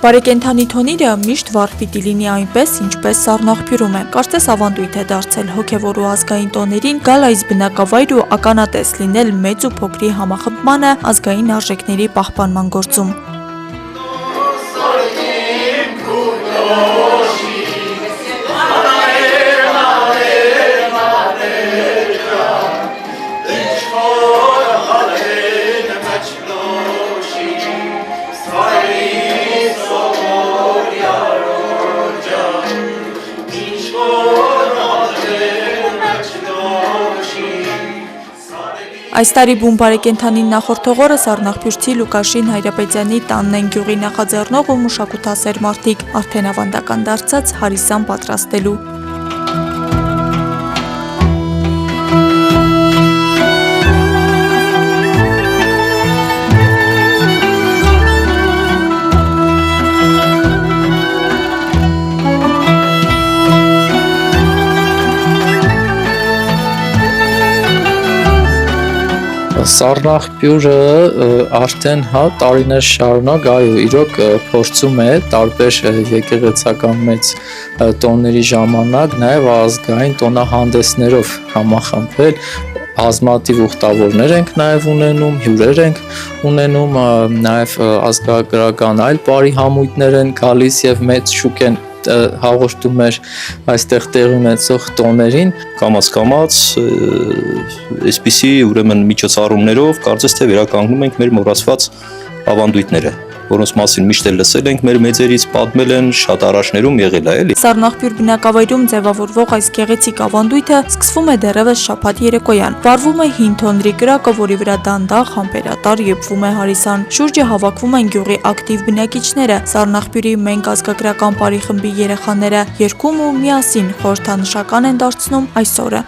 Բարեկենդանի թոնիրը միշտ վառ պիտի լինի այնպես, ինչպես Սառնաղբյուրում է։ Կարծես ավանդույթ է դարձել հոգևոր ու ազգային տոներին գալ այս բնակավայր ու ականատես լինել մեծ ու փոքրի համախմբմանը ազգային արժեքների պահպանման գործում։ Այս տարի բուն բարեկենդանին նախորդող օրը Սառնաղբյուրցի Լուկաշին Հայրապետյանի տանն են գյուղի նախաձեռնող ու մշակութասեր մարդիկ արդեն ավանդական դարձած հարիսան պատրաստելու։ Սառնաղբյուրը արդեն տարիներ շարունակ իրոք փորձում է տարբեր եկեղեցական մեծ տոնների ժամանակ նաև ազգային տոնահանդեսներով համախմբել, բազմաթիվ ուխտավորներ ենք նաև ունենում, հյուրեր ենք ունենում, նաև ազգագրական այլ բարի համույթներ են գալիս եւ մեծ շուկ են հաղորդում էր այստեղ տեղի ունեցող տոներին կամաց այսպիսի ուրեմն միջոցառումներով կարծես թե վերականգնում ենք մեր մոռացված ավանդույթները, որոնց մասին միշտ էլ լսել ենք մեր մեծերից, պատմել են, շատ առաջներում եղել է, էլի։ Սառնաղբյուր բնակավայրում ձևավորվող այս գեղեցիկ ավանդույթը սկսվում է դեռևս շաբաթ երեկոյան։ Վառվում է հին թոնրի կրակը, որի վրա դանդաղ համբերատար եփվում է հարիսան։ Շուրջը հավաքվում են գյուղի ակտիվ բնակիչները, Սառնաղբյուրի Մենք ազգագրական բարի խմբի երեխաները երգում ու միասին խորհրդանշական են դարձնում այս օրը։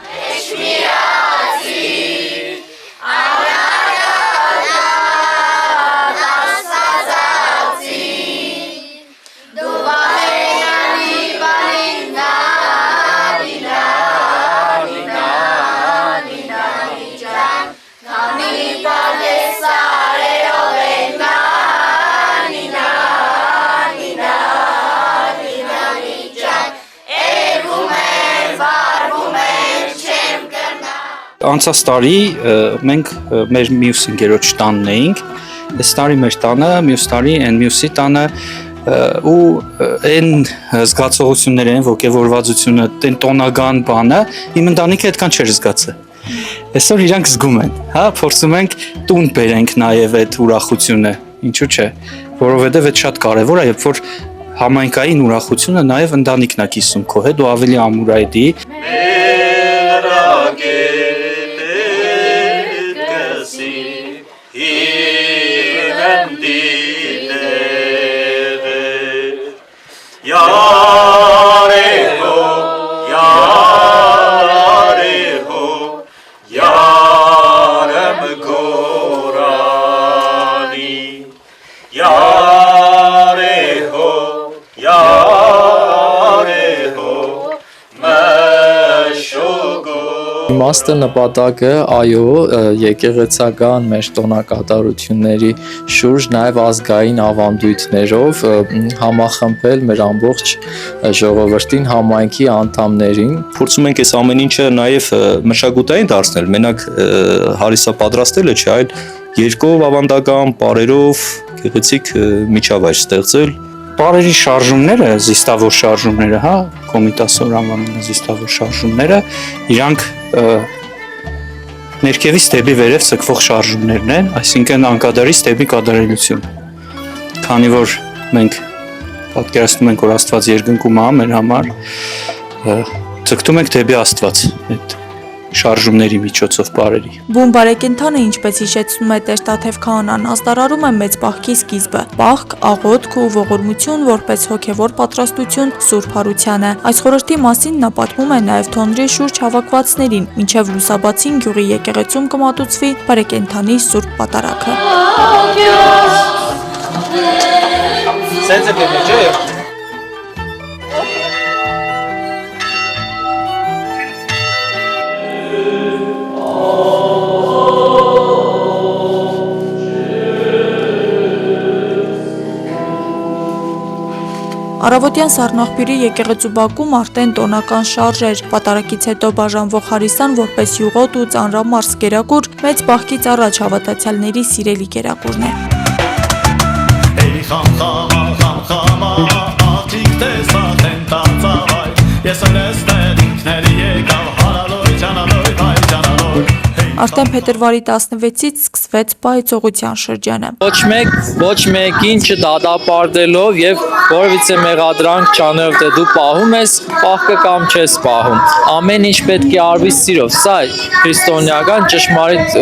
Անցած տարի մենք մեր մյուս ընկերոջ տանն էինք, այս տարի մեր տանը, մյուս տարի այն մյուսի տանը ու այն զգացողությունները են, ոգևորվածությունը, այն տոնական բանը իմ ընտանիքը այդքան չէր զգացել։ Այսօր իրանք զգում են, փորձում ենք տուն բերենք նաև այդ ուրախությունը, ինչու՞ չէ, որովհետև այդ շատ կարևոր է, երբ որ համայնքային ուրախությունը նաև ընտանիքն է կիսում քո հետ ու ավելի ամուր է դի։ Իմաստը նպատակը, այո, եկեղեցական մեր տոնակատարությունների շուրջ նաև ազգային ավանդույթներով համախմբել մեր ամբողջ ժողովրդին, համայնքի անդամներին։ Փորձում ենք այս ամեն ինչը նաև մշակութային դարձնել, մենակ հարիսա պատրաստելը չէ, այլ երկով ավանդական պարերով գեղեցիկ միջավայր ստեղծել։ Պարերի շարժումները, զիստավոր շարժումները, կոմիտասոր անվանում զիստավոր շարժումները, իրանք ներքևից դեպի վերև ցկվող շարժումներն են, այսինքն անկադարից դեպի կատարելություն։ Քանի որ մենք պատկերացնում ենք, որ Աստված երկնքում է մեր համար, ցկտում ենք դեպի Աստված այդ շարժումների միջոցով բարերի։ Բուն բարեկենդանը, ինչպես հիշեցնում է Տեր Տաթև Քահանան, ազդարարում է մեծ պահքի սկիզբը, պահք, աղոթք ու ողորմություն որպես հոգևոր պատրաստություն Սուրբ Հարությանը։ Այս խորհրդի մասին նա պատմում է նաև թոնրի շուրջ հավաքվածներին, մինչև լուսաբացին գյուղի եկեղեցում կմատուցվի բարեկենդանի Սուրբ Պատարագը։ Առավոտյան Սառնախբյուրի եկեղեցու բակում արդեն տոնական շարժ էր։ Պատարագից հետո բաժանվող հարիսան որպես յուղոտ ու ծանրամարս կերակուր մեծ բախկից առաջ հավատացյալների սիրելի կերակուրն է։ Արդեն փետրվարի 16-ից սկսվեց պահեցողության շրջանը։ Ոչ մեկին չդատապարտելով եւ որևիցե մեղադրանք չանելով թե դու պահում ես, պահքը կամ չես պահում։ Ամեն ինչ պետք է արվի սիրով։ Սա քրիստոնեական ճշմարիտ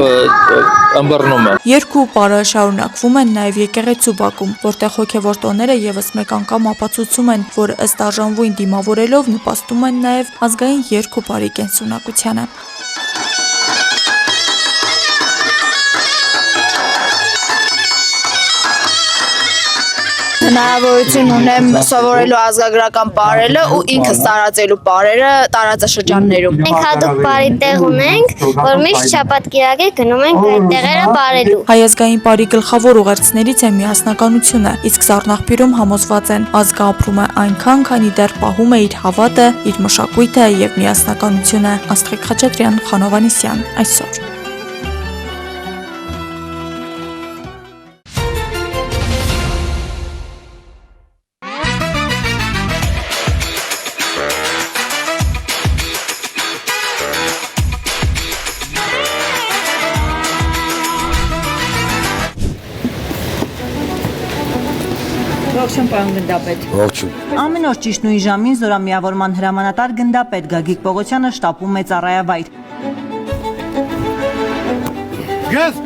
ըմբռնումը։ Երկու պարը շարունակվում են նաև եկեղեցու բակում, որտեղ հոգևոր տոները եւս մեկ անգամ ապացուցում են, որ ըստ արժանվույն դիմավորելով նպաստում են նաև ազգային երկու պարի կենսունակությանը։ Հնարավորություն ունեմ սովորելու ազգագրական պարերը ու ինքս տարածելու պարերը տարածաշրջաններում։ Մենք հատուկ պարի տեղ ունենք, որ միշտ շաբաթ-կիրակի գնում ենք այդ տեղերը պարելու։ Հայ ազգային պարի գլխավոր ուղերձներից է միասնականությունը, իսկ Սառնախբյուրում համոզված են ազգը ապրում է այնքան, քանի դեռ պահում է իր հավատը, իր մշակույթը եւ միասնականությունը։ Աստղիկ Խաչատրյան, Խանո Վանեսյան, այսօր։ Ողջույն պարոն գնդապետ։ Ողջույն։ Ամեն օր ճիշտ նույն ժամին զորամիավորման հրամանատար գնդապետ Գագիկ Պողոսյանը շտապում է ծառայավայր։ Ես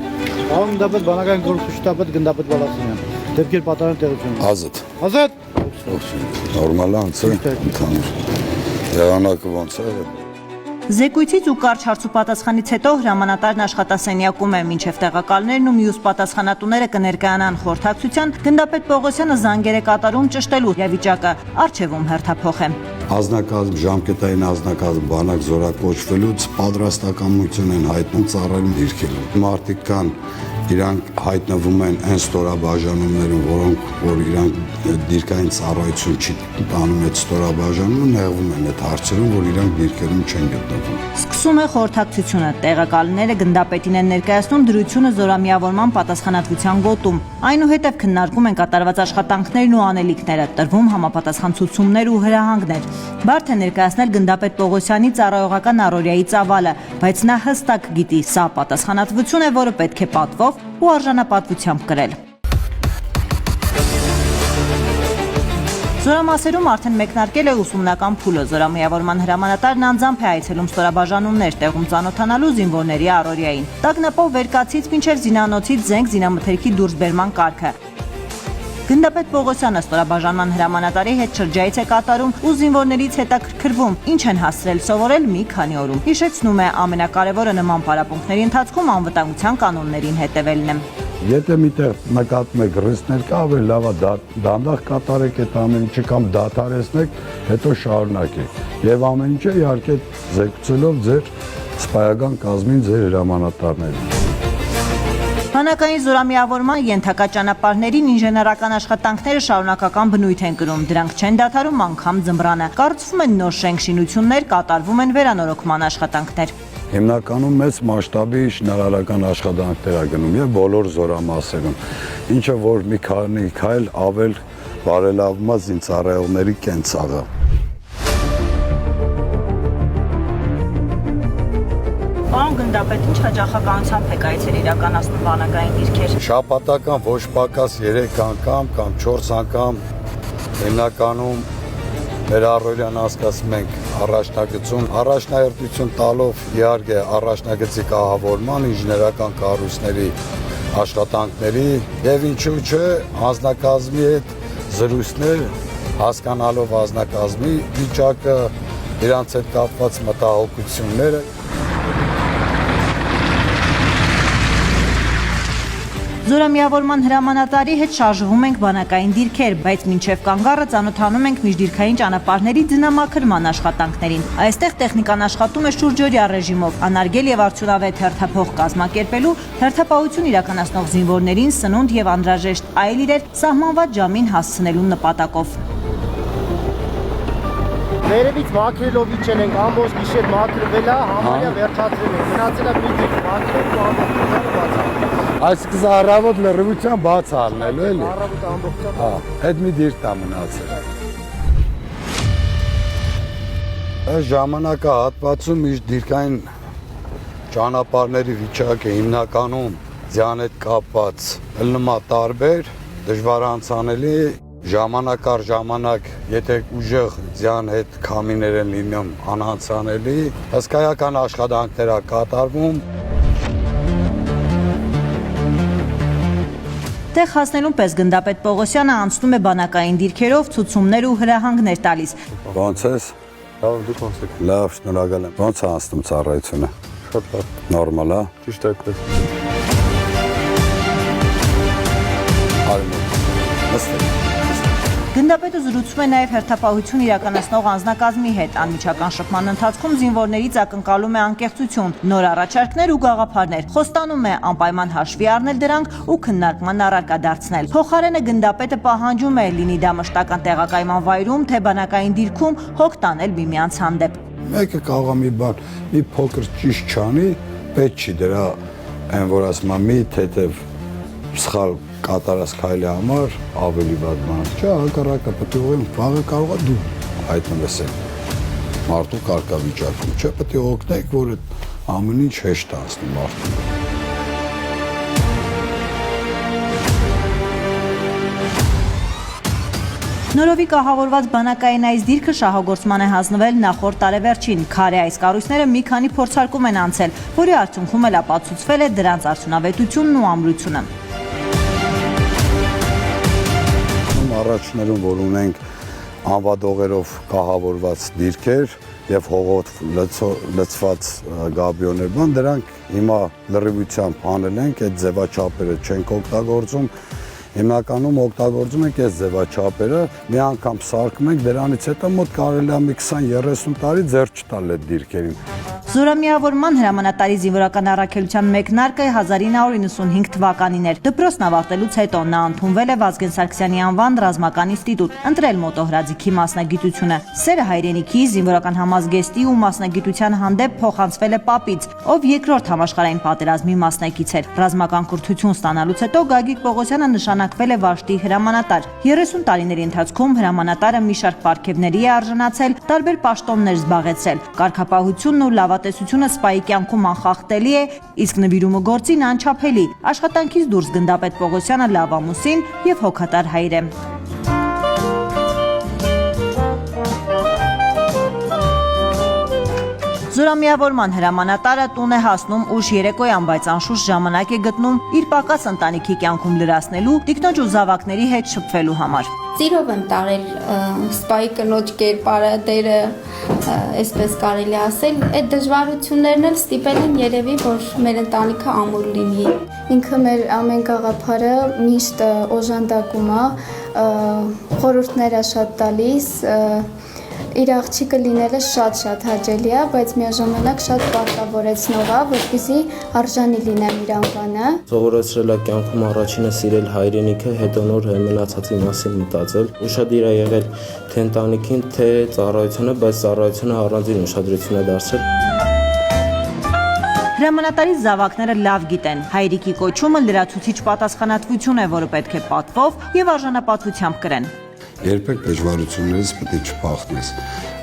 Պարոն գնդապետ, բանակային գործ շտաբետ գնդապետ Բալասանյան։ Դեպքեր պատահան տեղություն։ Ազատ։ Ազատ։ Ողջույն։ Նորմալ է անցել։ Ընդհանուր։ Եղանակը ոնց է։ Զեկույցից ու կարճ հարցուպատասխանից հետո հրամանատարն աշխատասենյակում է, մինչև տեղակալներն ու մյուս պատասխանատուները կներկայանան խորհրդակցության, գնդապետ Պողոսյանը զանգեր է կատարում ճշտելու իրավիճակը, առջևում հերթափոխ է։ Ազնագազմ, ժամկետային ազնագազմ բանակ զորակոչվելուց պատրաստակամություն են հայտնում ծառայում դիրքելու։ Մարդիկ կան, իրանք հայտնվում են այն ստորաբաժանումներում, որոնք որ իրանք դիրքային ծառայություն չի տանում այդ ստորաբաժանումը, նեղվում են այդ հարցերում, որ իրանք դիրքերում չեն գտնվում։ Սկսում է խորհրդակցությունը, տեղակալները գնդապետին են ներկայացնում դրությունը զորամիավորման պատասխանատվության գոտում։ Այնուհետև քննարկում են կատարված աշխատանքներն ու անելիքները, տրվում համապատասխան ցուցումներ ու հրահանգներ։ Բարդ է ներկայացնել գնդապետ Պողոսյանի ծառայողական առօրյայի ծավալը, բայց նա հստակ գիտի, սա պատասխանատվություն է, որը պետք է պատվով ու արժանապատվությամբ կրել։ Զորամասերում արդեն մեկնարկել է ուսումնական փուլը, զորամիավորման հրամանատարն անձամբ է այցելում ստորաբաժանումներ, տեղում ծանոթանալու զինվորների առօրյային։ Տագնապով վերկացից մինչև զինանոցից զենք զինամթերքի դուրսբերման կարգը։ Գնդապետ Պողոսյանը ստորաբաժանման հրամանատարի հետ շրջայց է կատարում ու զինվորներից հետաքրքրվում, ինչ են հասցրել սովորել մի քանի օրում։ Հիշեցնում է, ամենակարևորը նման պարապմունքների ընթացքում անվտանգության կանոններին հետևելն է։ Եթե միտեղ նկատում եք ռիսկներ կա, ավելի լավ է դանդաղ կատարեք այդ ամեն ինչը կամ դադարեցնեք, հետո շարունակեք։ Եվ ամեն ինչը իհարկե զեկուցելով ձեր սպայական կազմին ձեր հրամանատարներին։ Բանակային զորամիավորման ենթակա ճանապարհներին ինժեներական աշխատանքները շարունակական բնույթ են կրում, դրանք չեն դադարում անգամ ձմռանը։ Կառուցվում են նոր շենք-շինություններ, կատարվում են վերանորոգման աշխատանքներ։ Հիմնականում մեծ մասշտաբի շինարարական աշխատանքներ է գնում եւ բոլոր զորամասերում, ինչը որ մի քանի քայլ ավել բարելավում է զինծառայողների կենցաղը։ Պարոն գնդապետ, ինչ հաճախականությամբ եք այցել իրականացնում բանակային դիրքեր։ Շաբաթական ոչ պակաս 3 անգամ կամ 4 անգամ հիմնականում մեր առօրյան հասկացում ենք առաջնահերթություն տալով իհարկե առաջնագծի կահավորման, ինժեներական կառույցների աշխատանքների եւ ինչու՞ չէ անձնակազմի հետ զրույցներ հասկանալով անձնակազմի վիճակը, իրանց հետ կապված մտահոգությունները։ Զորամիավորման հրամանատարի հետ շարժվում ենք բանակային դիրքեր, բայց մինչև կանգառը ծանոթանում ենք միջդիրքային ճանապարհների ձնամաքրման աշխատանքներին։ Այստեղ տեխնիկան աշխատում է շուրջօրյա ռեժիմով, անարգել եւ արդյունավետ հերթափոխ կազմակերպելու, հերթապահություն իրականացնող զինվորներին սնունդ եւ անհրաժեշտ այլ իրեր սահմանված ժամին հասցնելու նպատակով։ Վերևից մաքրելով իջել ենք, ամբողջ գիշեր մաքրվել է, համարյա վերջացրել ենք։ Մնացել է մի դիք մաքրել ու ամբողջ բացել։ Այսինքն առավոտ լրիվության բաց առնելու էլի։ Առավոտ ամբողջությամբ։ Հա, այդ մի դիրք է մնացել։ Այս ժամանակահատվածում միշտ դիրքային ճանապարհների վիճակը հիմնականում ձյան հետ կապված ըլնումա տարբեր, դժվար անցանելի, ժամանակ առ ժամանակ, եթե ուժեղ ձյան հետ քամիներ են լինում անանցանելի, հսկայական աշխատանքներ է կատարվում։ Տեղ հասնելուն պես գնդապետ Պողոսյանը անցնում է բանակային դիրքերով, ցուցումներ ու հրահանգներ տալիս։ Ոնց ես։ Լավ, դուք ոնց եք։ Լավ, շնորհակալ եմ։ Ոնց է անցնում ծառայությունը։ Շատ լավ։ Նորմալ է։ Ճիշտ այդպես։ Գնդապետը զրուցում է նաև հերթապահություն իրականացնող անձնակազմի հետ։ Անմիջական շփման ընթացքում զինվորներից ակնկալում է անկեղծություն, նոր առաջարկներ ու գաղափարներ։ Խոստանում է անպայման հաշվի առնել դրանք ու քննարկման առարկա դարձնել։ Փոխարենը գնդապետը պահանջում է լինի դա մշտական տեղակայման վայրում, թե բանակային դիրքում հոգ տանել միմյանց հանդեպ։ Մեկը կարող է մի բան, մի փոքր ճիշտ չանի, պետք չի դրա այն որ ասում եմ մի թեթև սխալ կատարած քայլի համար ավելի վատ բան չէ, հակառակը պետք է ուղղեն վաղը կարող է դու հայտնվես այն մարդու կարգավիճակում, չէ, պետք է օգնեք, որ այդ ամեն ինչ հեշտ անցնի մարդուն։ Նորովի կահավորված բանակային այս դիրքը շահագործման է հանձնվել նախորդ տարեվերջին։ Քարե այս կառույցները մի քանի փորձարկում են անցել, որի արդյունքում էլ ապացուցվել է դրանց արդյունավետությունն ու ամրությունը։ Առաջներում, որ ունենք անվադողերով կահավորված դիրքեր եւ հողով լցված գաբիոներ, դրանք հիմա լրիվությամբ անել ենք, այդ ձևաչափերը չենք օգտագործում, հիմնականում օգտագործում ենք այս ձևաչափերը, մի անգամ սարքում ենք, դրանից հետո մոտ կարելի է մի 20-30 տարի ձեռ չտալ այդ դիրքերին։ Զորամիավորման հրամանատարի զինվորական առաքելության մեկնարկը 1995 թվականին էր։ Դպրոցն ավարտելուց հետո նա ընդունվել է Վազգեն Սարգսյանի անվան ռազմական ինստիտուտ, ընտրել մոտոհրաձիգի մասնագիտությունը։ Սերը հայրենիքի, զինվորական համազգեստի ու մասնագիտության հանդեպ փոխանցվել է պապից, ով երկրորդ համաշխարհային պատերազմի մասնակից էր։ Ռազմական կրթություն ստանալուց հետո Գագիկ Պողոսյանը նշանակվել է Վաշտի հրամանատար։ 30 տարիների ընթացքում հրամանատարը մի շարք պարգևների է արժանացել, տարբեր պաշտոններ զբաղեցրել։ Կարգապահությունն ու լավատեսությունը սպայի կյանքում անխախտելի է, իսկ նվիրումը գործին անչափելի։ Աշխատանքից դուրս գնդապետ Պողոսյանը լավ ամուսին եւ հոգատար հայր է։ Զորամիավորման հրամանատարը տուն է հասնում ուշ երեկոյան, բայց անշուշտ ժամանակ է գտնում իր պակաս ընտանիքի կյանքում լրացնելու, տիկնոջ ու զավակների հետ շփվելու համար։ Սիրով եմ տարել սպայի կնոջ կերպարը, դերը, այսպես կարելի ասել, այդ դժվարություններն էլ ստիպել են երևի, որ մեր ընտանիքը ամուր լինի։ Ինքը մեր ամեն գաղափարը միշտ օժանդակում է, խորհուրդներ է շատ տալիս, իր աղջիկը լինելը շատ հաճելի է, բայց միաժամանակ շատ պարտավորեցնող է, որպեսզի արժանի լինեմ իր անվանը։ Սովորեցրել է կյանքում առաջինը սիրել հայրենիքը, հետո նոր մնացածի մասին մտածել։ Ուշադիր է եղել թե ընտանիքին, թե ծառայությունը, բայց ծառայությունը առանձին ուշադրություն է դարձրել։ Հրամանատարի զավակները լավ գիտեն, հայրիկի կոչումը լրացուցիչ պատասխանատվություն է, որը պետք է պատվով եւ արժանապատվությամբ կրեն։ Երբեք դժվարություններից պետք է չփախնես։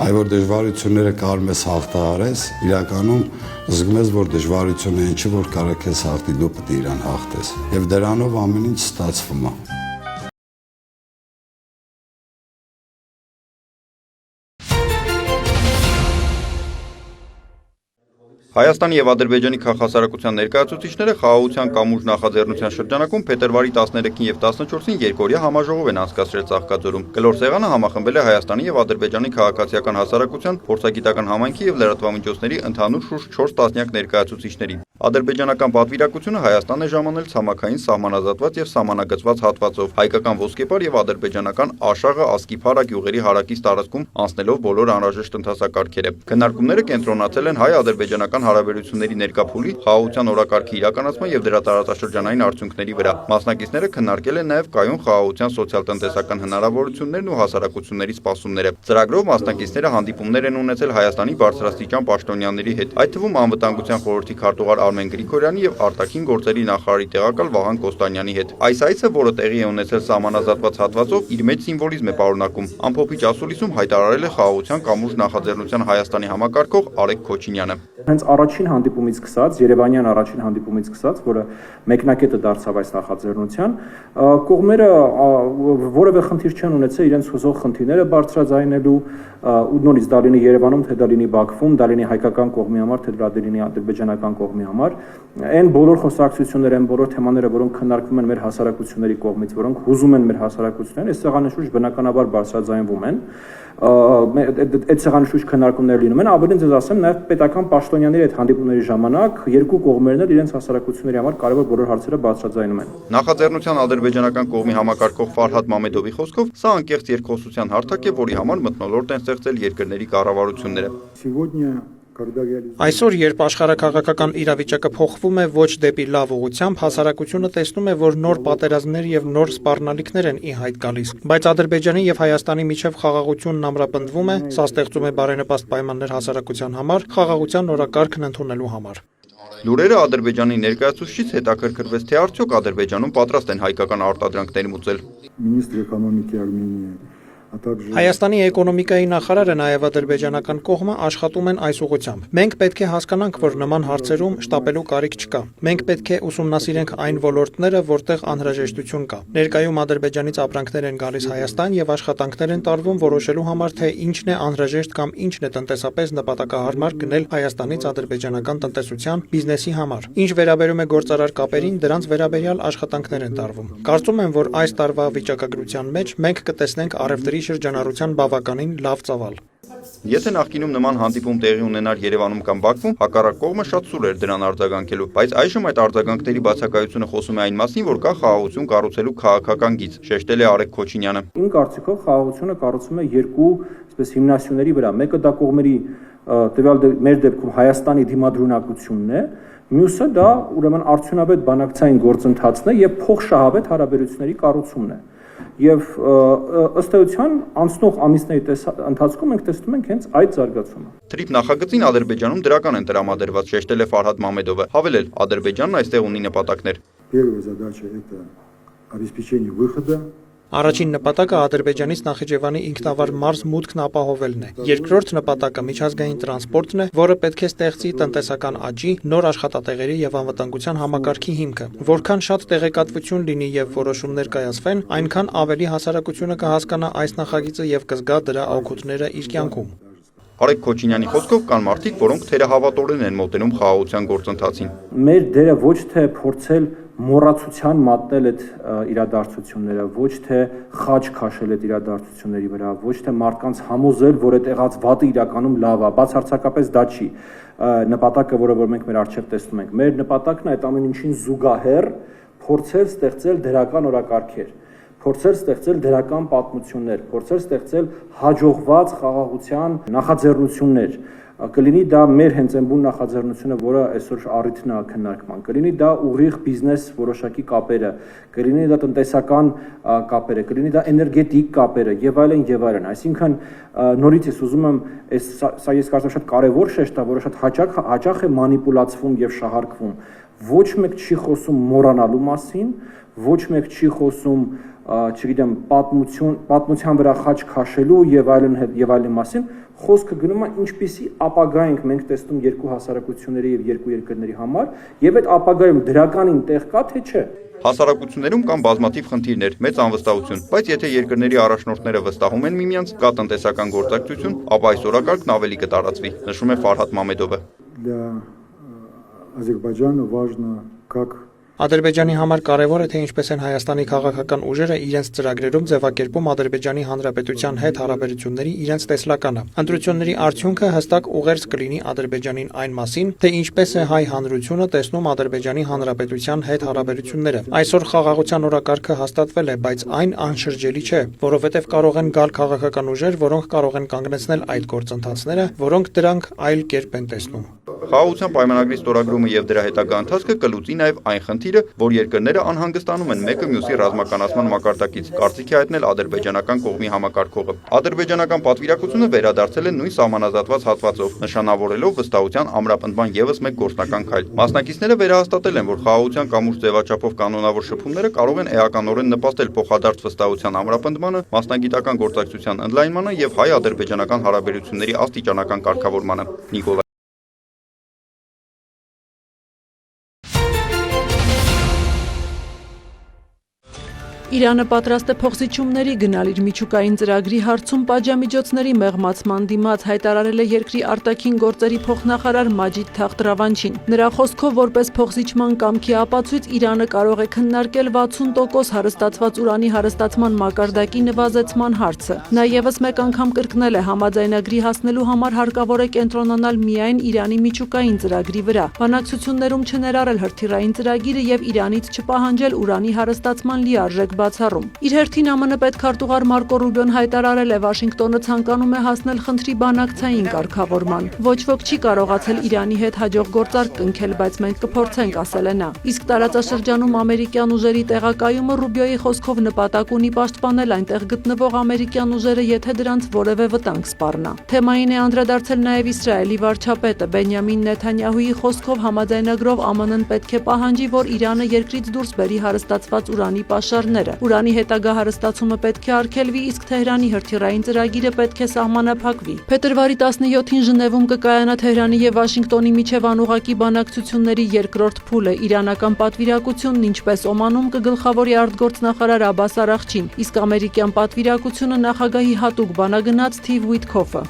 Այ որ դժվարությունները կարող ես հաղթահարես, իրականում զգում ես, որ դժվարությունը ինչի որ կարող ես հաղթի, դու պետք է իրան հաղթես։ Եվ դրանով ամեն ինչ ստացվում է։ Հայաստանի եւ Ադրբեջանի քաղաքասարակության ներկայացուցիչները խաղաղության կամուրջ նախաձեռնության շրջանակում փետրվարի 13-ին եւ 14-ին երկօրյա համաժողով են անցկացրել Ծաղկաձորում։ Կլոր սեղանը համախմբել է Հայաստանի եւ Ադրբեջանի քաղաքացիական հասարակության, փորձագիտական համայնքի եւ լրատվամիջոցների ընդհանուր շուրջ 4 տասնյակ ներկայացուցիչների։ Ադրբեջանական պատվիրակությունը Հայաստան է ժամանել ցամաքային սահմանազատված եւ սահմանագծված հատվածով, հայկական ոսկեպար եւ ադրբեջանական Աշաղը, Ասկիփարա գյուղերի հարակից տարածքում անցնելով բոլոր անհրաժեշտ ընթացակարգերը։ Քննարկումները կենտրոնացել են հայ-ադրբեջանական հայ-ադրբեջանական հարաբերությունների ներկա փուլի, խաղաղության օրակարգի իրականացման եւ դրա տարածաշրջանային արդյունքների վրա։ Մասնակիցները քննարկել են նաեւ կայուն խաղաղության սոցիալ-տնտեսական հնարավորություններն ու հասարակությունների սպասումները։ Ծրագրով մասնակիցները հանդիպումներ են ունեցել Հայաստանի բարձրաստիճան պաշտոնյաների հետ, այդ թվում Անվտանգության խորհրդի քարտուղար Արմեն Գրիգորյանի եւ արտաքին գործերի նախարարի տեղակալ Վահան Կոստանյանի հետ։ Այս այցը, որը տեղի է ունեցել սահմանազատված հատվածով, իր մեջ սիմվոլիզմ է պարունակում։ Ամփոփիչ ասուլիսում հայտարարել է խաղաղության կամուրջ նախաձեռնության Հայաստանի համակարգող Արեգ Քոչինյանը։ Հենց առաջին հանդիպումից սկսած, Երևանյան առաջին հանդիպումից սկսած, որը մեկնակետը դարձավ այս նախաձեռնության, կողմերը որևէ խնդիր չեն ունեցել իրենց հուզող խնդիրները բարձրաձայնելու, ու նորից դա լինի Երևանում, թե դա լինի Բաքվում, դա լինի հայկական կողմի համար, թե դա լինի ադրբեջանական կողմի համար, այն բոլոր խոսակցությունները, այն բոլոր թեմաները, որոնք քննարկվում են մեր հասարակությունների կողմից, որոնք հուզում են մեր հասարակությունները, այս սեղանի շուրջ բնականաբար բարձրաձայնվում են։ Այդ սեղանի շուրջ քննարկումներ լինում են, ավելին ձեզ ասեմ, նաև պետական պաշտոնյաների այդ հանդիպումների ժամանակ երկու կողմերն էլ իրենց հասարակությունների համար կարևոր բոլոր հարցերը բարձրաձայնում են։ Նախաձեռնության ադրբեջանական կողմի համակարգող Ֆարհադ Մամեդովի խոսքով, սա անկեղծ երկխոսության հարթակ է, որի համար մթնոլորտ են ստեղծել երկրների կառավարությունները։ Այսօր, երբ աշխարհաքաղաքական իրավիճակը փոխվում է ոչ դեպի լավ ուղղությամբ, հասարակությունը տեսնում է, որ նոր պատերազմներ եւ նոր սպառնալիքներ են ի հայտ գալիս։ Բայց Ադրբեջանի եւ Հայաստանի միջև խաղաղությունն ամրապնդվում է, սա ստեղծում է բարենպաստ պայմաններ հասարակության համար, խաղաղության օրակարգն ընդունելու համար։ Լուրերը Ադրբեջանի ներկայացուցիչից հետաքրքրվեց, թե արդյոք Ադրբեջանում պատրաստ են հայկական արտադրանքներ մուծել։ Министр экономики Армении Հայաստանի էկոնոմիկայի նախարարը նաև ադրբեջանական կողմը աշխատում են այս ուղղությամբ։ Մենք պետք է հասկանանք, որ նման հարցերում շտապելու կարիք չկա։ Մենք պետք է ուսումնասիրենք այն ոլորտները, որտեղ անհրաժեշտություն կա։ Ներկայում Ադրբեջանից ապրանքներ են գալիս Հայաստան եւ աշխատանքներ են տարվում որոշելու համար, թե ինչն է անհրաժեշտ կամ ինչն է տնտեսապես նպատակահարմար գնել Հայաստանից ադրբեջանական տնտեսության բիզնեսի համար։ Ինչ վերաբերում է գործարար կապերին, դրանց վերաբերյալ աշխատանքներ են տարվում։ Կարծում եմ, որ այս տարվա վիճակագրության մեջ մենք կտեսնենք առևտրի շրջանառության բավականին լավ ծավալ։ Եթե նախկինում նման հանդիպում տեղի ունենար Երևանում կամ Բաքվում, հակառակ կողմը շատ սուր էր դրան արձագանքելու, բայց այժմ այդ արձագանքների բացակայությունը խոսում է այն մասին, որ կա խաղաղություն կառուցելու քաղաքական գիծ, շեշտել է Արեգ Քոչինյանը։ Իմ կարծիքով խաղաղությունը կառուցվում է երկու այսպես հիմնասյուների վրա։ Մեկը դա կողմերի տվյալ մեր դեպքում Հայաստանի դիմադրունակությունն է, մյուսը դա ուրեմն արդյունավետ բանակցային գործընթացն է եւ փոխշահավետ հարաբերությունների կառուցումն է։ Եվ ըստ էության անցնող ամիսների ընթացքում մենք տեսնում ենք հենց այդ զարգացումը։ Թրիփ նախագծին Ադրբեջանում դրական են տրամադրված, շեշտել է Ֆարհադ Մամեդովը, հավելել, Ադրբեջանն այստեղ ունի նպատակներ։ Первая задача это обеспечение выхода Առաջին նպատակը Ադրբեջանից Նախիջևանի ինքնավար մարզ մուտքն ապահովելն է։ Երկրորդ նպատակը միջազգային տրանսպորտն է, որը պետք է ստեղծի տնտեսական աճի, նոր աշխատատեղերի եւ անվտանգության համակարգի հիմքը։ Որքան շատ տեղեկատվություն լինի եւ որոշումներ կայացվեն, այնքան ավելի հասարակությունը կհասկանա այս նախագիծը եւ կզգա դրա օգուտները իր կյանքում։ Արեգ Քոչինյանի խոսքով կան մարդիկ, որոնք թերահավատորեն են մոտենում խաղաղության գործընթացին։ Մեր դերը ոչ թե փորձել մոռացության մատնել այդ իրադարձությունները, ոչ թե խաչ քաշել այդ իրադարձությունների վրա, ոչ թե մարդկանց համոզել, որ այդ եղած վատը իրականում լավ է, բացարձակապես դա չի նպատակը, որը որ մենք մեր առջև տեսնում ենք։ Մեր նպատակն է այդ ամեն ինչին զուգահեռ փորձել ստեղծել դրական օրակարգեր, փորձել ստեղծել դրական պատմություններ, փորձել ստեղծել հաջողված խաղաղության նախաձեռնություններ։ Կլինի դա մեր հենց այն բուն նախաձեռնությունը, որը այսօր առիթն է քննարկման, կլինի դա ուղիղ բիզնես որոշակի կապերը, կլինի դա տնտեսական կապերը, կլինի դա էներգետիկ կապերը եւ այլն եւ այլն։ Այսինքն նորից ես ուզում եմ սա ես կարծում շատ կարեւոր շեշտ է, որը շատ հաճախ է մանիպուլացվում եւ շահարկվում։ Ոչ մեկ չի խոսում մոռանալու մասին, ոչ մեկ չի խոսում չգիտեմ պատմության վրա խաչ քաշելու եւ այլն մասին, խոսքը գնում է ինչպիսի ապագա ենք մենք տեսնում երկու հասարակությունների եւ երկու երկրների համար եւ այդ ապագայում դրականին տեղ կա թե չէ։ Հասարակություններում կան բազմաթիվ խնդիրներ, մեծ անվստահություն, բայց եթե երկրների առաջնորդները վստահում են միմյանց, կա տնտեսական գործակցություն, ապա այս օրակարգն ավելի կտարածվի, նշում է Ֆարհադ Մամեդովը։ Для Азербайджана важно как Ադրբեջանի համար կարևոր է, թե ինչպես են Հայաստանի քաղաքական ուժերը իրենց ծրագրերում ձևակերպում Ադրբեջանի Հանրապետության հետ հարաբերությունների իրենց տեսլականը։ Ընտրությունների արդյունքը հստակ ուղերձ կլինի Ադրբեջանին այն մասին, թե ինչպես է հայ հանրությունը տեսնում Ադրբեջանի Հանրապետության հետ հարաբերությունները։ Այսօր խաղաղության օրակարգը հաստատվել է, բայց այն անշրջելի չէ, որովհետև կարող են գալ քաղաքական ուժեր, որոնք կարող են կանգնեցնել այդ գործընթացները, որոնք դրանք այլ կերպ են տեսնում։ Խաղաղության պայմանագրի ստորագրումը եւ դրա հետագա ընթացքը կլուծի նաեւ այն խնդիրը, որ երկրները անհանգստանում են մեկը մյուսի ռազմականացման մակարդակից, կարծիքի հայտնել ադրբեջանական կողմի համակարգողը։ Ադրբեջանական պատվիրակությունը վերադարձել է նույն սահմանազատված հատվածով, նշանավորելով վստահության ամրապնդման եւս մեկ գործնական քայլ։ Մասնակիցները վերահաստատել են, որ խաղաղության կամուրջ ձևաչափով կանոնավոր շփումները կարող են էականորեն նպաստել փոխադարձ վստահության ամրապնդմանը, մասնագիտական գործակցության ընդլայնմանը եւ հայ-ադրբեջանական հարաբերությունների աստիճանական կարգավորմանը։ Նիկոլայ Իրանը պատրաստ է փոխզիջումների գնալ իր միջուկային ծրագրի հարցում պատժամիջոցների մեղմացման դիմաց, հայտարարել է երկրի արտաքին գործերի փոխնախարար Մաջիդ Թախտռավանչին։ Նրա խոսքով, որպես փոխզիջման կամքի ապացույց, Իրանը կարող է քննարկել 60% հարստացված ուրանի հարստացման մակարդակի նվազեցման հարցը։ Նա ևս մեկ անգամ կրկնել է, համաձայնագրի հասնելու համար հարկավոր է կենտրոնանալ միայն Իրանի միջուկային ծրագրի վրա, բանակցություններում չներառել հրթիռային ծրագիրը եւ Իրանից չպահանջել ուրանի հարստացման լիարժեք բացառում։ Իր հերթին ԱՄՆ պետքարտուղար Մարկո Ռուբիոն հայտարարել է, Վաշինգտոնը ցանկանում է հասնել խնդրի բանակցային կարգավորման։ Ոչ ոք չի կարողացել Իրանի հետ հաջող գործարք կնքել, բայց մենք կփորձենք, ասել է նա։ Իսկ տարածաշրջանում ամերիկյան ուժերի տեղակայումը Ռուբիոյի խոսքով նպատակ ունի պաշտպանել այնտեղ գտնվող ամերիկյան ուժերը, եթե դրանց որևէ վտանգ սպառնա։ Թեմային է անդրադարձել նաև Իսրայելի վարչապետը Բենյամին Նեթանյահուի խոսքով համաձայնագրով ԱՄՆ-ն պետք է պահանջի, որ Իրանը երկրից դուրս բերի հարստացված ուրանի պաշարները։ Ուրանի հետագա հարստացումը պետք է արգելվի, իսկ Թեհրանի հրթիռային ծրագիրը պետք է սահմանափակվի։ Փետրվարի 17-ին Ժնևում կկայանա Թեհրանի եւ Վաշինգտոնի միջև անուղղակի բանակցությունների երկրորդ փուլը։ Իրանական պատվիրակությունն, ինչպես Օմանում, կգլխավորի արտգործնախարար Աբբաս Արաղչին, իսկ ամերիկյան պատվիրակությունը նախագահի հատուկ բանագնաց Սթիվ Ուիթքոֆը։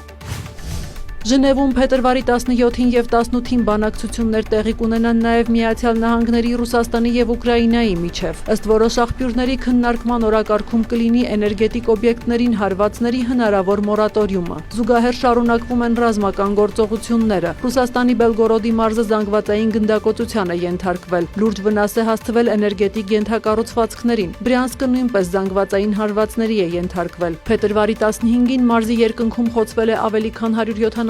Ժնևում փետրվարի 17-ին եւ 18-ին բանակցություններ տեղի կունենան նաեւ Միացյալ Նահանգների, Ռուսաստանի եւ Ուկրաինայի միջև։ Ըստ որոշ աղբյուրների քննարկման օրակարգում կլինի էներգետիկ օբյեկտներին հարվածների հնարավոր մորատորիումը։ Զուգահեռ շարունակվում են ռազմական գործողությունները։ Ռուսաստանի Բելգորոդի մարզը զանգվածային գնդակոծության է ենթարկվել։ Լուրջ վնաս է հասցվել էներգետիկ ենթակառուցվածքներին։ Բրյանսկը նույնպես զանգվածային հարվածների է ենթարկվել։ Փետրվարի 15-ին մարզի երկնքում խոցվել է ավելի քան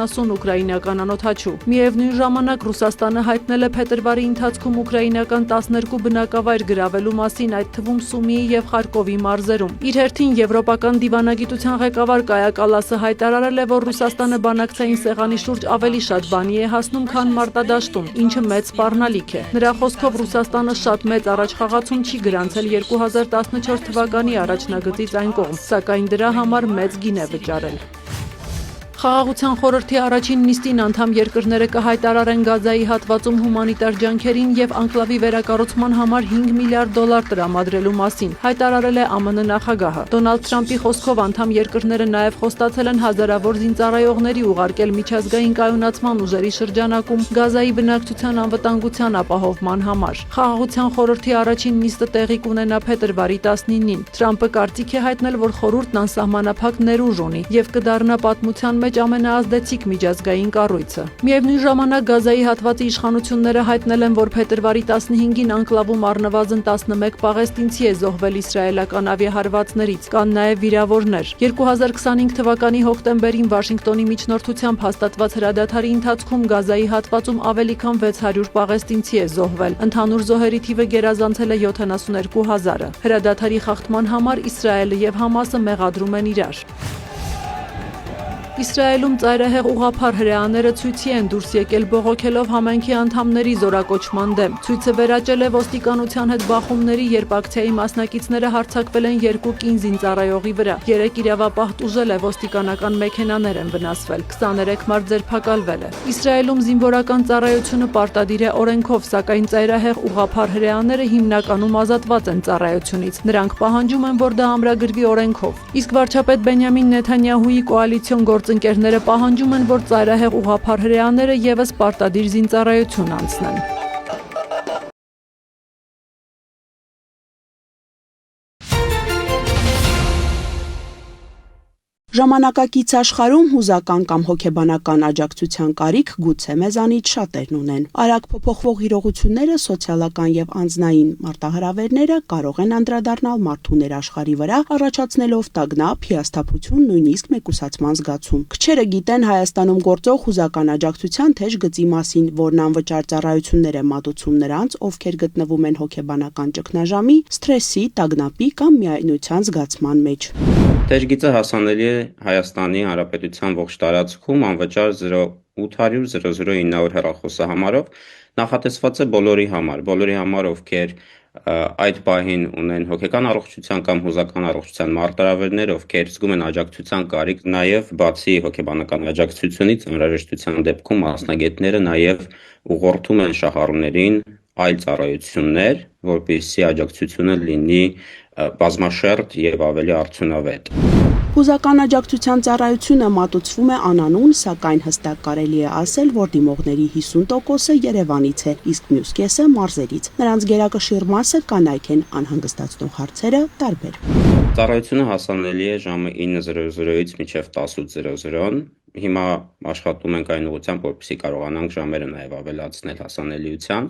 170 ուկրաինական անօդաչու։ Միևնույն ժամանակ Ռուսաստանը հայտնել է փետրվարի ընթացքում ուկրաինական 12 բնակավայր գրավելու մասին, այդ թվում Սումիի եւ Խարկովի մարզերում։ Իր հերթին եվրոպական դիվանագիտության ղեկավար Կայա Կալասը հայտարարել է, որ Ռուսաստանը բանակցային սեղանի շուրջ ավելի շատ բանի է հասնում, քան մարտադաշտում, ինչը մեծ սպառնալիք է։ Նրա խոսքով Ռուսաստանը շատ մեծ առաջխաղացում չի գրանցել 2014 թվականի առաջնագծից այն կողմ, սակայն դրա համար մեծ գին է վճարել։ Խաղաղության խորհրդի առաջին նիստին անդամ երկրները կհայտարարեն Գազայի հատվածում հումանիտար ջանքերին եւ անկլավի վերակառուցման համար $5 միլիարդ տրամադրելու մասին, հայտարարել է ԱՄՆ նախագահը։ Դոնալդ Թրամփի խոսքով անդամ երկրները նաեւ խոստացել են հազարավոր զինծառայողների ուղարկել միջազգային կայունացման ուժերի շրջանակում Գազայի բնակչության անվտանգության ապահովման համար։ Խաղաղության խորհրդի առաջին նիստը տեղի կունենա փետրվարի 19-ին։ Թրամփը կարծիք է հայտնել, որ խորհուրդն անսահմանափակ ներուժ ունի եւ կդառնա պատմության մեջ ամենաազդեցիկ միջազգային կառույցը։ Միևնույն ժամանակ Գազայի հատվածի իշխանությունները հայտնել են, որ փետրվարի 15-ին անկլավում առնվազն 11 պաղեստինցի է զոհվել իսրայելական ավիահարվածներից, կան նաև վիրավորներ։ 2025 թվականի հոկտեմբերին Վաշինգտոնի միջնորդությամբ հաստատված հրադադարի ընթացքում Գազայի հատվածում ավելի քան 600 պաղեստինցի է զոհվել։ Ընդհանուր զոհերի թիվը գերազանցել է 72,000-ը։ Հրադադարի խախտման համար Իսրայելը եւ Համասը մեղադրում են իրար։ Իսրայելում ծայրահեղ ուղղափառ հրեաները ցույցի են դուրս եկել բողոքելով համայնքի անդամների զորակոչման դեմ։ Ցույցը վերաճել է ոստիկանության հետ բախումների, երբ ակցիայի մասնակիցները հարձակվել են երկու կին զինծառայողի վրա։ 3 իրավապահ տուժել է, ոստիկանական մեքենաներ են վնասվել, 23 մարդ ձերբակալվել է։ Իսրայելում զինվորական ծառայությունը պարտադիր է օրենքով, սակայն ծայրահեղ ուղղափառ հրեաները հիմնականում ազատված են ծառայությունից։ Նրանք պահանջում են, որ դա ամրագրվի օրենքով։ Իսկ վարչապետ Բենյամին Նեթանյահուի կոալիցիոն գործընկերները պահանջում են, որ ծայրահեղ ուղղափառ հրեաները ևս պարտադիր զինծառայություն անցնեն։ Ժամանակակից աշխարհում հուզական կամ հոգեբանական աջակցության կարիք գուցե մեզանից շատերն ունեն։ Արագ փոփոխվող իրողությունները, սոցիալական եւ անձնային մարտահրավերները կարող են անդրադառնալ մարդու ներաշխարհի վրա, առաջացնելով տագնապ, հիասթափություն, նույնիսկ մեկուսացման զգացում։ Քչերը գիտեն Հայաստանում գործող հուզական աջակցության թեժ գծի մասին, որն անվճար ծառայություններ է մատուցում նրանց, ովքեր գտնվում են հոգեբանական ճգնաժամի, սթրեսի, տագնապի կամ միայնության զգացման մեջ։ Թեժգիծը հասանելի է Հայաստանի Հանրապետության ողջ տարածքում անվճար 0800 00900 հեռախոսահամարով, նախատեսված է բոլորի համար, ովքեր այդ պահին ունեն հոգեկան առողջության կամ հուզական առողջության մարտահրավերներ, ովքեր զգում են աջակցության կարիք, նաև բացի հոգեբանական աջակցությունից անհրաժեշտության դեպքում մասնագետները նաև ուղղորդում են շահառուներին այլ ծառայություններ, որպեսզի աջակցությունը լինի բազմաշերտ եւ ավելի արդյունավետ։ Հուզական աջակցության ծառայությունը մատուցվում է անանուն, սակայն հստակ կարելի է ասել, որ դիմողների 50%-ը Երևանից է, իսկ մյուս կեսը մարզերից։ Նրանց գերակշիռ մասը կանայք են, անհանգստացնող հարցերը տարբեր։ Ծառայությունը հասանելի է ժամը 9:00-ից մինչև 18:00։ Հիմա աշխատում ենք այն ուղղությամբ, որպեսզի կարողանանք ժամերը նաև ավելացնել հասանելիության։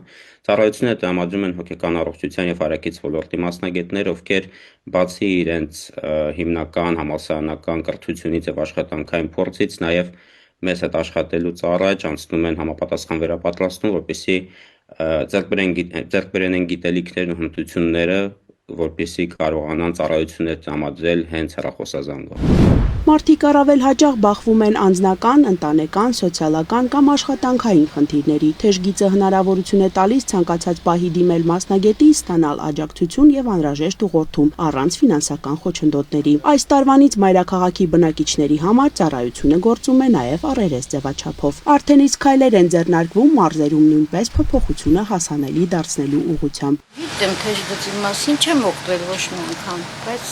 Ծառայությունը տրամադրում են հոգեկան առողջության եւ հարակից ոլորտի մասնագետներ, ովքեր բացի իրենց հիմնական համալսարանական կրթությունից եւ աշխատանքային փորձից նաև մեզ հետ աշխատելուց առաջ անցնում են համապատասխան վերապատրաստում, որպեսզի ձեռք բերեն գիտելիքներն ու հմտությունները, որպեսզի կարողանան ծառայություններ տրամադրել հենց հեռախոսազանգով։ Մարդիկ առավել հաճախ բախվում են անձնական, ընտանեկան, սոցիալական կամ աշխատանքային խնդիրների։ Թեժգիծը հնարավորություն է տալիս ցանկացած պահի դիմել մասնագետի, ստանալ աջակցություն եւ անհրաժեշտ ուղղորդում առանց ֆինանսական խոչընդոտների։ Այս տարվանից մայրաքաղաքի բնակիչների համար ծառայությունը գործում է նաեւ առերես ձևաչափով։ Արդեն իսկ քայլեր են ձեռնարկվում մարզերում նույնպես փոփոխությունը հասանելի դարձնելու ուղղությամբ։ Գիտեմ թեժգծի մասին չեմ օգտվել ոչ մի անգամ, բայց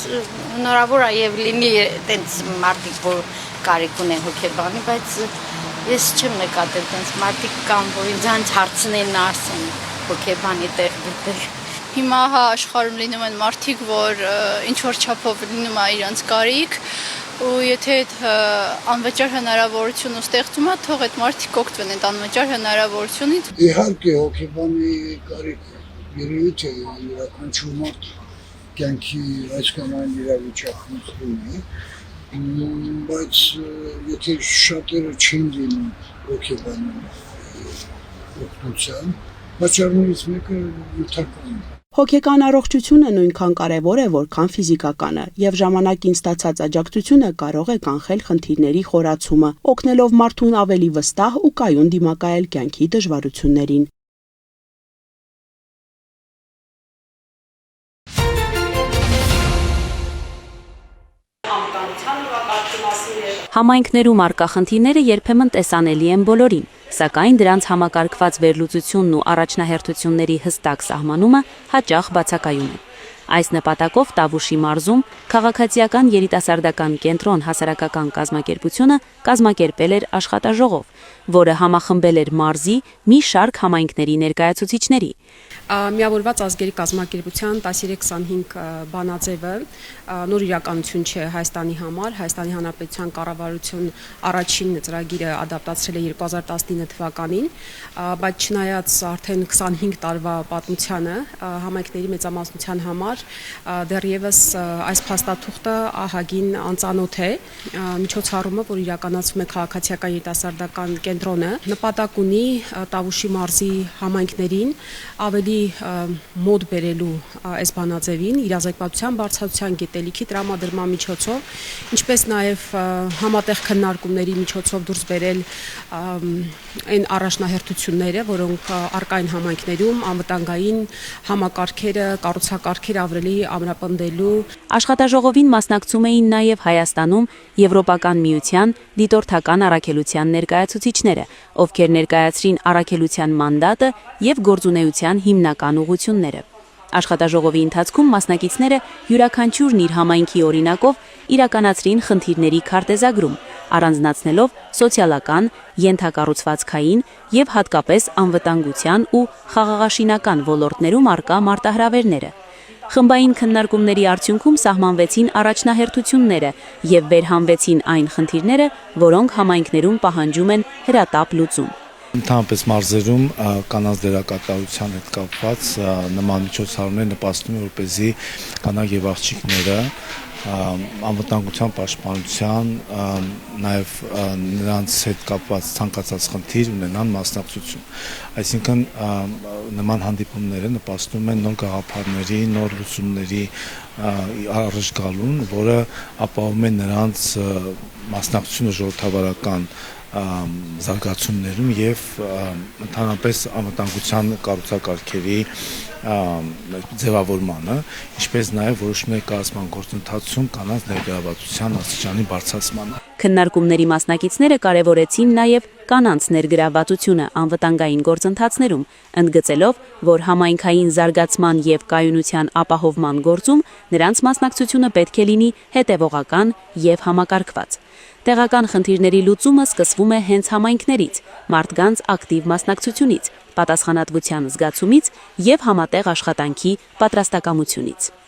հնարավոր է եւ լինի այդպես մարդիկ, որ կարիք ունեն հոգեբանի, բայց ես չեմ նկատել այդպես մարդիկ կան, որ ինձ հարցնեն ասեն հոգեբանի տեղ դուք։ Հիմա հա աշխարհում լինում են մարդիկ, որ ինչ որ չափով լինում է իրենց կարիք, ու եթե այդ անվճար հնարավորությունը ստեղծում է, թող այդ մարդիկ օգտվեն այդ անվճար հնարավորությունից։ Իհարկե հոգեբանի կարիք երևի թե յուրաքանչյուր մարդ կյանքի այս կամ այն իրավիճակում ունի, բայց եթե շատերը չեն դիմում հոգեբանի օգնության, պատճառներից մեկը յութական է։ Հոգեկան առողջությունը նույնքան կարևոր է, որքան ֆիզիկականը, եւ ժամանակին ստացած աջակցությունը կարող է կանխել խնդիրների խորացումը, օգնելով մարդուն ավելի վստահ ու կայուն դիմակայել կյանքի դժվարություններին։ Համայնքներում առկա խնդիրները երբեմն տեսանելի են բոլորին, սակայն դրանց համակարգված վերլուծությունն ու առաջնահերթությունների հստակ սահմանումը հաճախ բացակայում է։ Այս նպատակով Տավուշի մարզում քաղաքացիական երիտասարդական կենտրոն հասարակական կազմակերպությունը կազմակերպել էր աշխատաժողով, որը համախմբել էր մարզի մի շարք համայնքների ներկայացուցիչների։ Միավորված ազգերի կազմակերպության 1325 բանաձևը նոր իրականություն չէ Հայաստանի համար։ Հայաստանի Հանրապետության կառավարություն առաջին ծրագիրը ադապտացրել է 2019 թվականին, բայց չնայած արդեն 25 տարվա պատմությանը համայնքների մեծամասնության համար դեռևս այս փաստաթուղթը ահագին անծանոթ է։ Միջոցառումը, որ իրականացվում է քաղաքացիական երիտասարդական կենտրոնը, նպատակ ունի Տավուշի մարզի համայնքներին ավելի մոտ բերելու այս բանաձևին, իրազեկվածության բարձրացության գիտելիքի տրամադրման միջոցով, ինչպես նաև համատեղ քննարկումների միջոցով դուրս բերել այն առաջնահերթությունները, որոնք առկա են համայնքներում, անվտանգային համակարգերը, կառուցակարգերը ավելի ամրապնդելու։ Աշխատաժողովին մասնակցում էին նաև Հայաստանում Եվրոպական միության դիտորդական առաքելության ներկայացուցիչները, ովքեր ներկայացրին առաքելության մանդատը եւ գործունեության հիմնական ուղղությունները։ Աշխատաժողովի ընթացքում մասնակիցները յուրաքանչյուրն իր համայնքի օրինակով իրականացրին խնդիրների քարտեզագրում, առանձնացնելով սոցիալական, ենթակառուցվածքային եւ հատկապես անվտանգության ու խաղաղաշինական ոլորտներում առկա մարտահրավերները։ Խմբային քննարկումների արդյունքում սահմանվեցին առաջնահերթությունները եւ վերհանվեցին այն խնդիրները, որոնք համայնքներում պահանջում են հրատապ լուծում։ Ընդհանրապես մարզերում կանանց դերակատարության հետ կապված նման միջոցառումներ նպաստում են, որպեսզի կանայք եւ աղջիկները անվտանգության պաշտպանության, նաև նրանց հետ կապված ցանկացած խնդիր ունենան մասնակցություն։ Այսինքն նման հանդիպումները նպաստում են նոր գաղափարների, նոր լուծումների առաջ գալուն, որը ապահովում է նրանց մասնակցությունը ժողովրդավարական զարգացումներում եւ ընդհանրապես անվտանգության կառուցակարգերի ձևավորմանը, ինչպես նաև որոշումների կայացման գործընթացում կանանց ներգրավվածության աստիճանի բարձրացմանը։ Քննարկումների մասնակիցները կարևորեցին նաև կանանց ներգրավվածությունը անվտանգային գործընթացներում, ընդգծելով, որ համայնքային զարգացման եւ կայունության ապահովման գործում նրանց մասնակցությունը պետք է լինի հետևողական եւ համակարգված։ Տեղական խնդիրների լուծումը սկսվում է հենց համայնքներից, մարդկանց ակտիվ մասնակցությունից, պատասխանատվության զգացումից եւ համատեղ աշխատանքի պատրաստակամությունից։